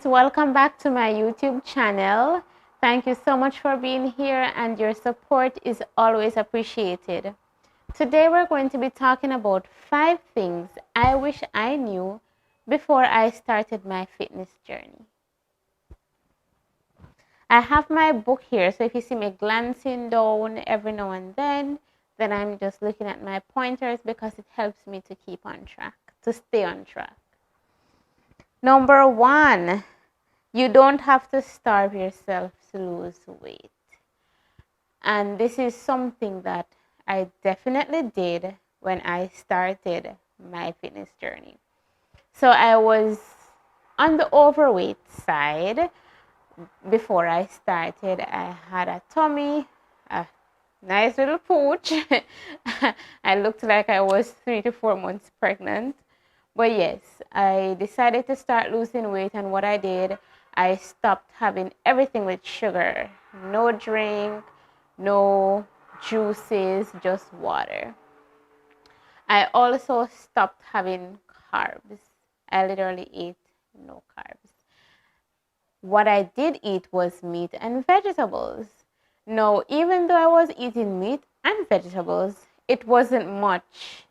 Welcome back to my YouTube channel. Thank you so much for being here, and your support is always appreciated. Today we're going to be talking about 5 things I wish I knew before I started my fitness journey. I have my book here, so if you see me glancing down every now and then I'm just looking at my pointers because it helps me to keep on track, to stay on track. Number 1, you don't have to starve yourself to lose weight. And this is something that I definitely did when I started my fitness journey. So I was on the overweight side before I started. I had a tummy, a nice little pooch. I looked like I was 3 to 4 months pregnant. But yes, I decided to start losing weight, and what I did, I stopped having everything with sugar. No drink, no juices, just water. I also stopped having carbs. I literally ate no carbs. What I did eat was meat and vegetables. No, even though I was eating meat and vegetables, it wasn't much.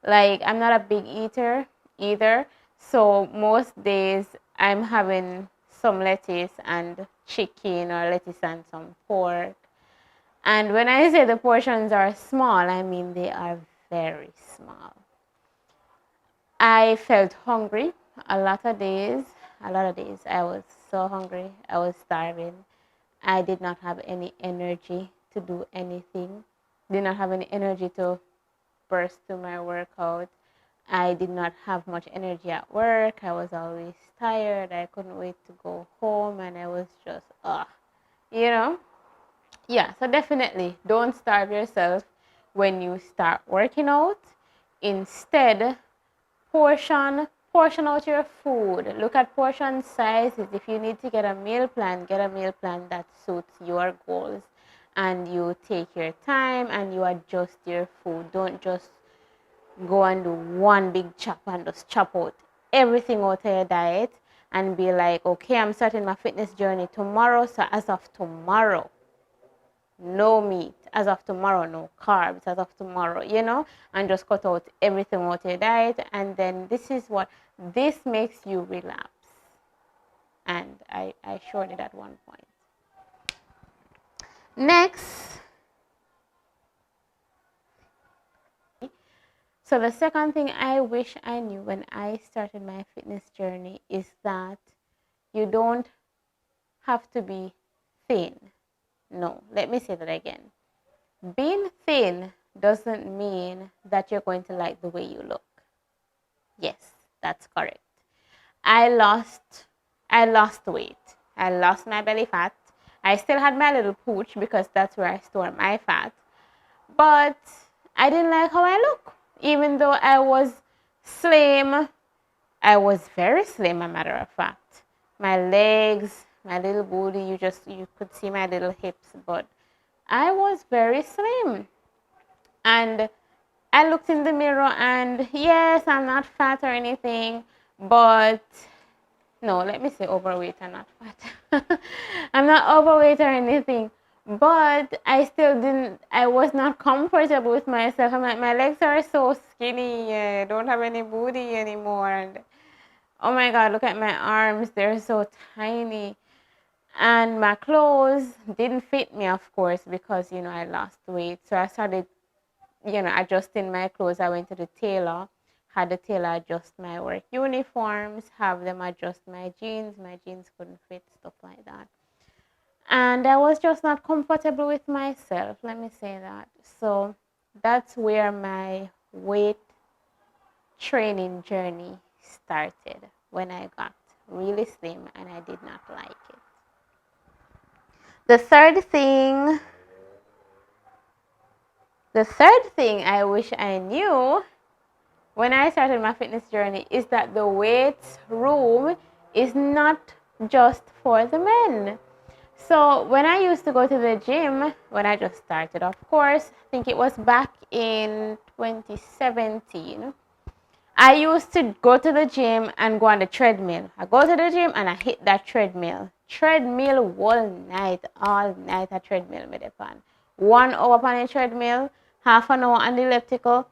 Like, I'm not a big eater either. So most days I'm having some lettuce and chicken, or lettuce and some pork. And when I say the portions are small, I mean they are very small. I felt hungry a lot of days. A lot of days I was so hungry. I was starving. I did not have any energy to do anything. Did not have any energy to burst through my workout. I did not have much energy at work. I was always tired. I couldn't wait to go home, and I was just, you know? Yeah, so definitely don't starve yourself when you start working out. Instead, portion out your food. Look at portion sizes. If you need to get a meal plan, get a meal plan that suits your goals, and you take your time and you adjust your food. Don't just go and do one big chop and just chop out everything out of your diet and be like, okay, I'm starting my fitness journey tomorrow, so as of tomorrow, no meat. As of tomorrow, no carbs. As of tomorrow, and just cut out everything out of your diet. And then this makes you relapse. And I sure did at one point. Next, so the second thing I wish I knew when I started my fitness journey is that you don't have to be thin. No, let me say that again. Being thin doesn't mean that you're going to like the way you look. Yes, that's correct. I lost weight. I lost my belly fat. I still had my little pooch because that's where I store my fat. But I didn't like how I look. Even though I was slim, I was very slim, a matter of fact. My legs, my little booty, you could see my little hips, but I was very slim. And I looked in the mirror, and yes, I'm not fat or anything, but no, let me say overweight and not fat. I'm not overweight or anything, but I was not comfortable with myself. I'm like, my legs are so skinny, I don't have any booty anymore. And oh my God, look at my arms, they're so tiny. And my clothes didn't fit me, of course, because, I lost weight. So I started, adjusting my clothes. I went to the tailor, had the tailor adjust my work uniforms, have them adjust my jeans. My jeans couldn't fit, stuff like that. And I was just not comfortable with myself, let me say that. So that's where my weight training journey started, when I got really slim and I did not like it. The third thing I wish I knew when I started my fitness journey is that the weights room is not just for the men. So when I used to go to the gym, when I just started, of course, I think it was back in 2017, I used to go to the gym and go on the treadmill. I go to the gym and I hit that treadmill. Treadmill all night a treadmill made it on. 1 hour on a treadmill, half an hour on the elliptical.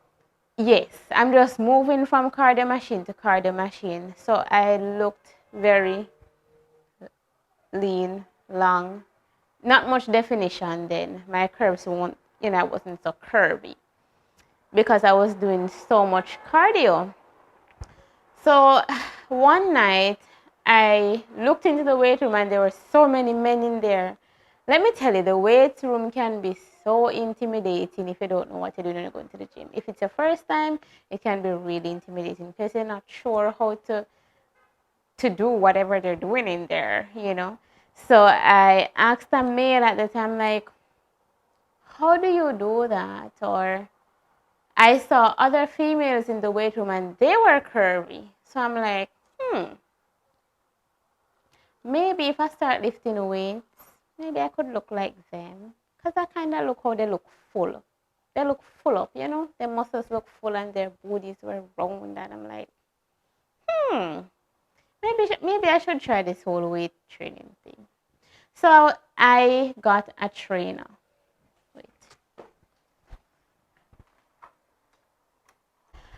Yes, I'm just moving from cardio machine to cardio machine. So I looked very lean, long. Not much definition then. My curves won't, I wasn't so curvy because I was doing so much cardio. So one night I looked into the weight room and there were so many men in there. Let me tell you, the weight room can be so intimidating if you don't know what you're doing when you're going to the gym. If it's your first time, it can be really intimidating because you're not sure how to do whatever they're doing in there. So I asked a male at the time, like, how do you do that? Or I saw other females in the weight room and they were curvy. So I'm like, maybe if I start lifting weights, maybe I could look like them. Because I kind of look how they look full. They look full up, Their muscles look full and their bodies were round. And I'm like, maybe I should try this whole weight training thing. So I got a trainer.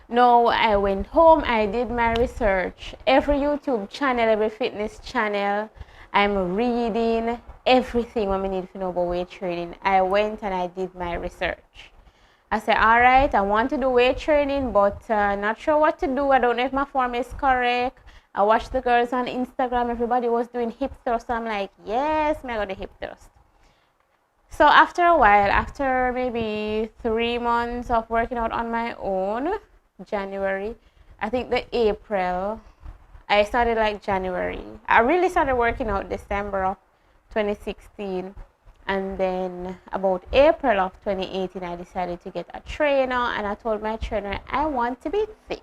No, I went home, I did my research. Every YouTube channel, every fitness channel, I'm reading everything what I need to know about weight training. I went and I did my research. I said, all right, I want to do weight training, but not sure what to do. I don't know if my form is correct. I watched the girls on Instagram. Everybody was doing hip thrust. So I'm like, yes, I got the hip thrust. So after a while, after maybe 3 months of working out on my own, January, I think the April, I started like January. I really started working out December of 2016. And then about April of 2018, I decided to get a trainer. And I told my trainer, I want to be thick.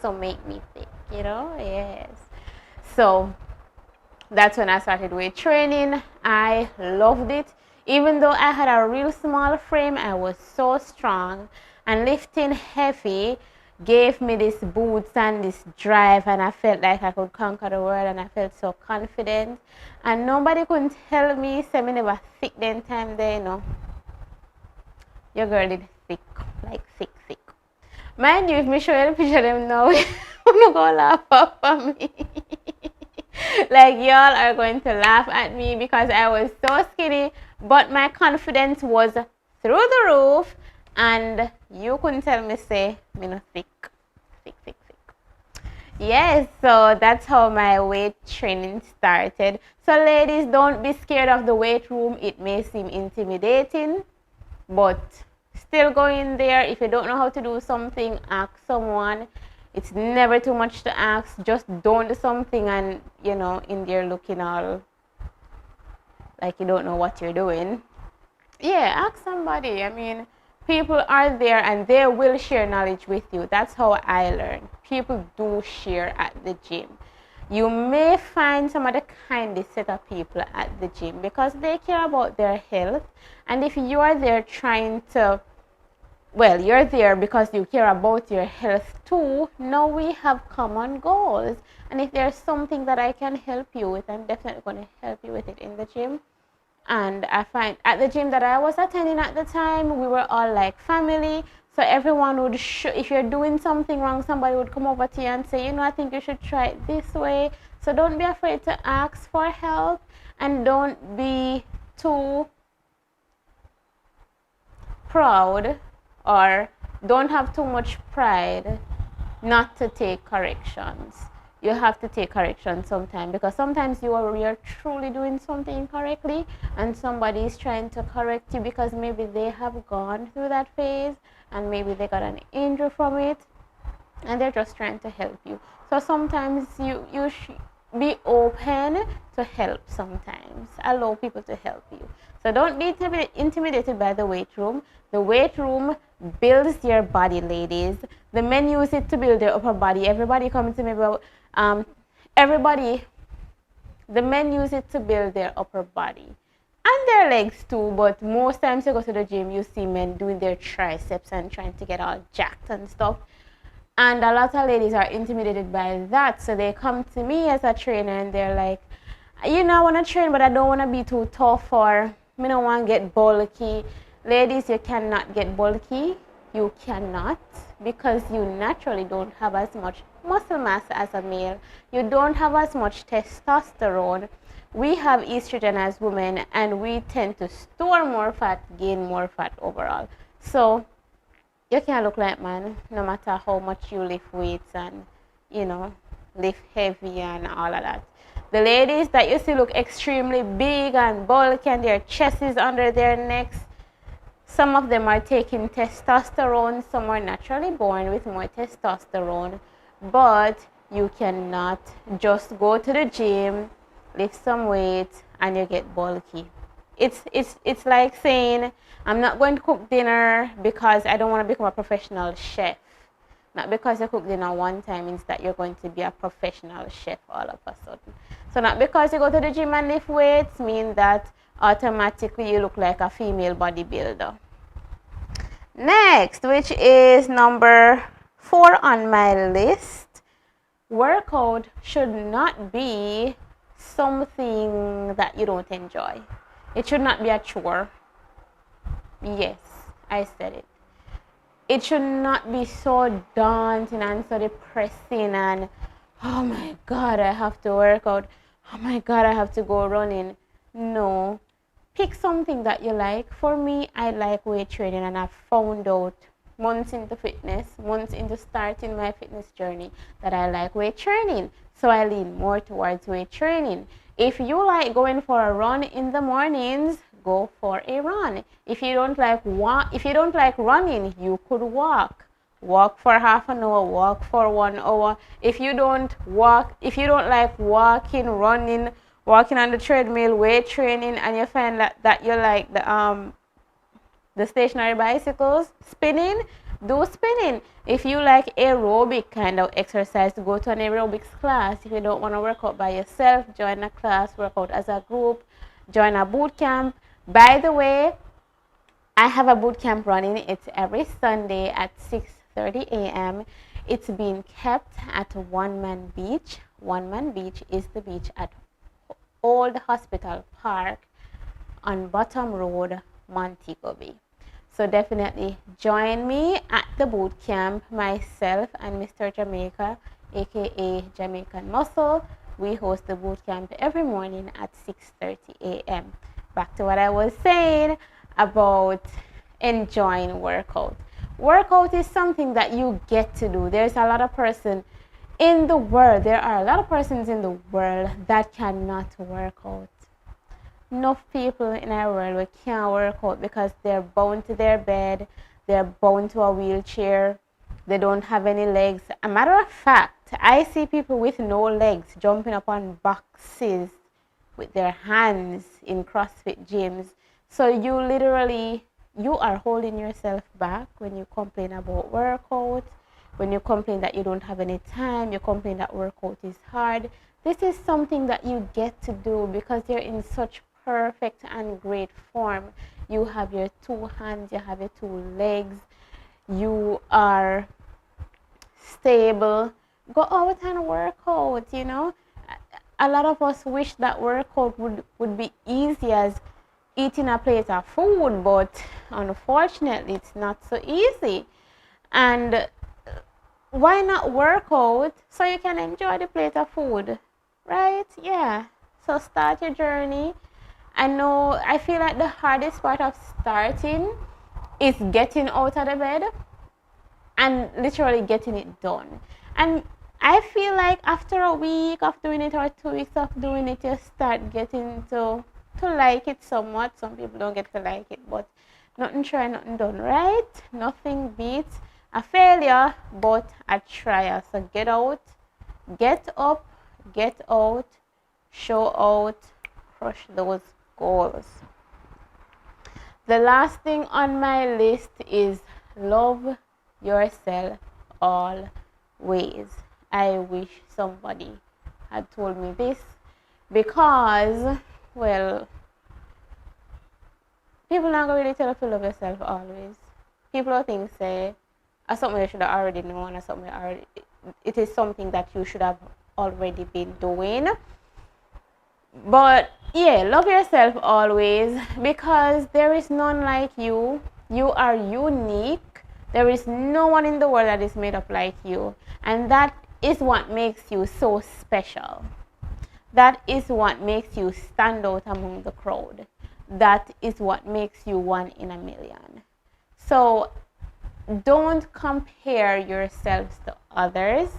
So make me thick, Yes. So that's when I started weight training. I loved it. Even though I had a real small frame, I was so strong. And lifting heavy gave me this boost and this drive, and I felt like I could conquer the world, and I felt so confident. And nobody could tell me, say me never thick then time there, Your girl did thick, like thick. Mind you, if me show you the picture of them now, you're not gonna laugh up at me. Like, y'all are going to laugh at me because I was so skinny, but my confidence was through the roof, and you couldn't tell me, say, me no thick. Yes, so that's how my weight training started. So ladies, don't be scared of the weight room. It may seem intimidating, but still go in there. If you don't know how to do something, ask someone. It's never too much to ask. Just don't do something and, in there looking all like you don't know what you're doing. Yeah, ask somebody. I mean, people are there and they will share knowledge with you. That's how I learned. People do share at the gym. You may find some of the kindest set of people at the gym because they care about their health. And if you are there trying to, well, you're there because you care about your health too. Now we have common goals. And if there's something that I can help you with, I'm definitely going to help you with it in the gym. And I find at the gym that I was attending at the time, we were all like family. So everyone would, if you're doing something wrong, somebody would come over to you and say, I think you should try it this way. So don't be afraid to ask for help, and don't be too proud, or don't have too much pride not to take corrections. You have to take corrections sometimes, because sometimes you're truly doing something incorrectly and somebody is trying to correct you because maybe they have gone through that phase and maybe they got an injury from it and they're just trying to help you. So sometimes you should be open to help sometimes. Allow people to help you. So don't be intimidated by the weight room. The weight room builds your body, ladies. The men use it to build their upper body. Everybody comes to me about the men use it to build their upper body and their legs too, but most times you go to the gym, you see men doing their triceps and trying to get all jacked and stuff. And a lot of ladies are intimidated by that. So they come to me as a trainer and they're like, you know, I want to train, but I don't want to be too tough, or I don't want to get bulky. Ladies, you cannot get bulky. You cannot, because you naturally don't have as much muscle mass as a male. You don't have as much testosterone. We have estrogen as women, and we tend to store more fat, gain more fat overall. So you can look like man no matter how much you lift weights and, you know, lift heavy and all of that. The ladies that you see look extremely big and bulky and their chest is under their necks, some of them are taking testosterone. Some are naturally born with more testosterone. But you cannot just go to the gym, lift some weight, and you get bulky. It's like saying, I'm not going to cook dinner because I don't want to become a professional chef. Not because you cook dinner one time means that you're going to be a professional chef all of a sudden. So not because you go to the gym and lift weights mean that automatically you look like a female bodybuilder. Next, which is number 4 on my list, workout should not be something that you don't enjoy. It should not be a chore. Yes, I said it. It should not be so daunting and so depressing and, oh my God, I have to work out. Oh my God, I have to go running. No. Pick something that you like. For me, I like weight training, and I've found out months into fitness, months into starting my fitness journey, that I like weight training. So I lean more towards weight training. If you like going for a run in the mornings, go for a run. If you don't like running, you could walk. Walk for half an hour, walk for 1 hour. If you don't like walking, running, walking on the treadmill, weight training, and you find that you like the stationary bicycles, spinning, do spinning. If you like aerobic kind of exercise, go to an aerobics class. If you don't want to work out by yourself, join a class, work out as a group, join a boot camp. By the way, I have a boot camp running. It's every Sunday at 6:30 a.m. It's being kept at One Man Beach. One Man Beach is the beach at Old Hospital Park on Bottom Road, Montego Bay. So definitely join me at the boot camp. Myself and Mr. Jamaica, aka Jamaican Muscle, we host the boot camp every morning at 6:30 a.m. Back to what I was saying about enjoying workout. Workout is something that you get to do. There are a lot of persons in the world that cannot work out. Enough people in our world can't work out because they're bound to their bed, they're bound to a wheelchair, they don't have any legs. A matter of fact, I see people with no legs jumping up on boxes with their hands in CrossFit gyms. So you are holding yourself back when you complain about workout, when you complain that you don't have any time, you complain that workout is hard. This is something that you get to do because you're in such perfect and great form. You have your 2 hands, you have your 2 legs, you are stable. Go out and work out, you know. A lot of us wish that workout would be easy as eating a plate of food, but unfortunately it's not so easy. And why not work out so you can enjoy the plate of food, right? Yeah. So start your journey. I feel like the hardest part of starting is getting out of the bed and literally getting it done. And I feel like after a week of doing it or 2 weeks of doing it, you start getting to like it somewhat. Some people don't get to like it, but nothing try, nothing done, right? Nothing beats a failure, but a trial. So get out, get up, get out, show out, crush those goals. The last thing on my list is love yourself always. I wish somebody had told me this because, well, people not going to really tell you to love yourself always. People think say, something you should have already known, or something already, it is something that you should have already been doing. But yeah, love yourself always, because there is none like you. You are unique. There is no one in the world that is made up like you. And that is what makes you so special. That is what makes you stand out among the crowd. That is what makes you one in a million. So don't compare yourselves to others.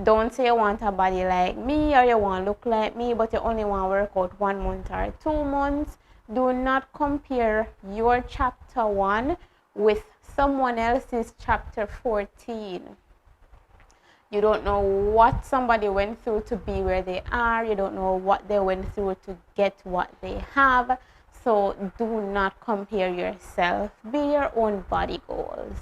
Don't say you want a body like me or you want to look like me, but you only want to work out 1 month or 2 months. Do not compare your chapter 1 with someone else's chapter 14. You don't know what somebody went through to be where they are. You don't know what they went through to get what they have. So do not compare yourself. Be your own body goals.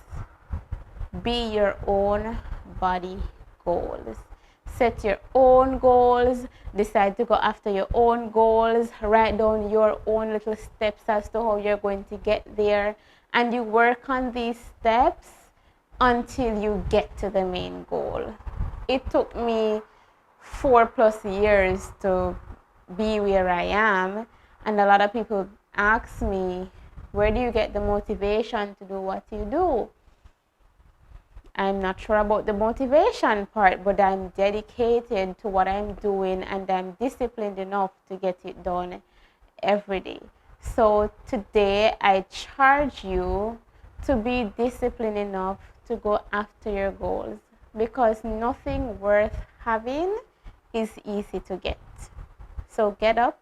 Be your own body goals. Set your own goals. Decide to go after your own goals. Write down your own little steps as to how you're going to get there. And you work on these steps until you get to the main goal. It took me 4+ years to be where I am. And a lot of people ask me, where do you get the motivation to do what you do? I'm not sure about the motivation part, but I'm dedicated to what I'm doing and I'm disciplined enough to get it done every day. So today I charge you to be disciplined enough to go after your goals, because nothing worth having is easy to get. So get up,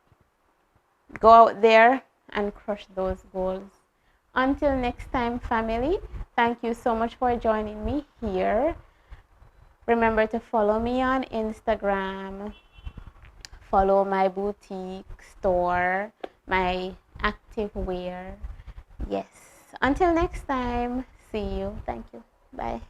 go out there and crush those goals. Until next time, family, thank you so much for joining me here. Remember to follow me on Instagram, follow my boutique store, my active wear. Yes. Until next time, see you. Thank you. Bye.